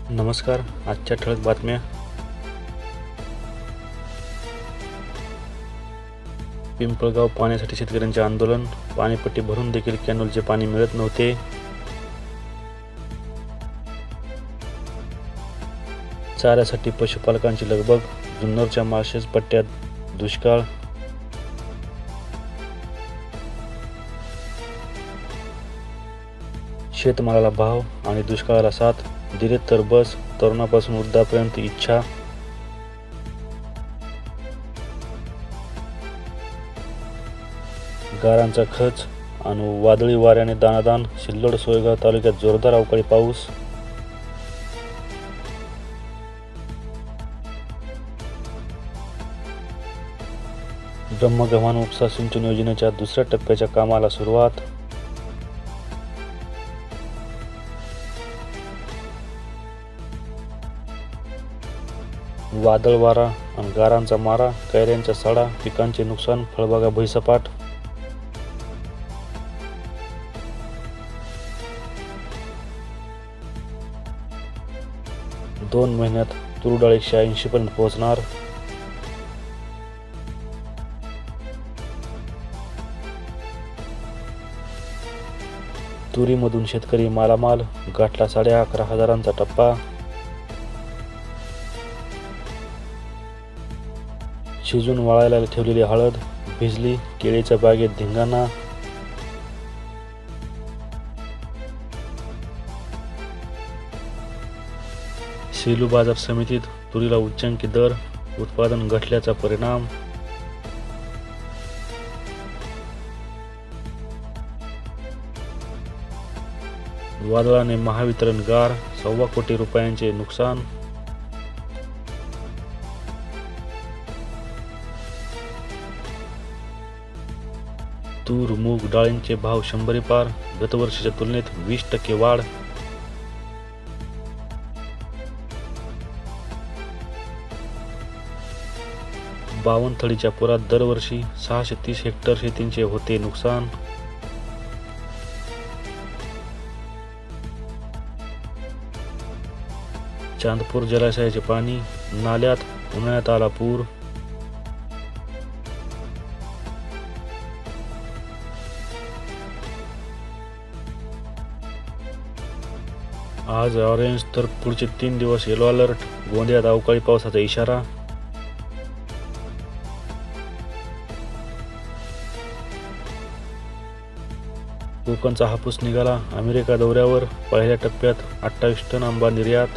नमस्कार. आजच्या ठळक बातम्या. पिंपळगाव पाण्यासाठी शेतकऱ्यांचे आंदोलन. पाणीपट्टी भरून देखील कॅनलचे पाणी मिळत नव्हते. चाऱ्यासाठी पशुपालकांची लगबग. जुन्नरच्या माळशेज पट्ट्यात दुष्काळ. शेतमालाला भाव आणि दुष्काळाला साथ. दिले तर बस. तरुणापासून वृद्धापर्यंत इच्छा. गारांचा खच आणि वादळी वाऱ्याने दाणादाण. सिल्लोड सोयगाव तालुक्यात जोरदार अवकाळी पाऊस. ब्रह्मगव्हाण उपसा सिंचन योजनेच्या दुसऱ्या टप्प्याच्या कामाला सुरुवात. वादळ वारा आणि गारांचा मारा. कैऱ्यांचा सडा. पिकांचे नुकसान. फळबागा भुईसपाट. दोन महिन्यात तूर डाळ 180 पर्यंत पोहोचणार. तुरीमधून शेतकरी मालामाल. गाठला 11,500 टप्पा. शिजून वाळायला ठेवलेली हळद भिजली. केळीच्या बागेत धिंगाणा. सेलू बाजार समितीत तुरीला उच्चांकी दर. उत्पादन घटल्याचा परिणाम. वादळाने महावितरण गार. 1.25 कोटी रुपयांचे नुकसान. तूर मूग डाळींचे भाव 100 पार. गतवर्षीच्या तुलनेत 20% वाढ. बावनथडीच्या पुरात दरवर्षी 630 हेक्टर शेतींचे होते नुकसान. चांदपूर जलाशयाचे पाणी नाल्यात. उन्हाळ्यात आला पूर. आज ऑरेंज तर पुढचे 3 दिवस येलो अलर्ट. गोंदियात अवकाळी पावसाचा इशारा. कोकणचा हापूस निघाला. अमेरिका दौऱ्यावर. पहिल्या टप्प्यात 28 टन आंबा निर्यात.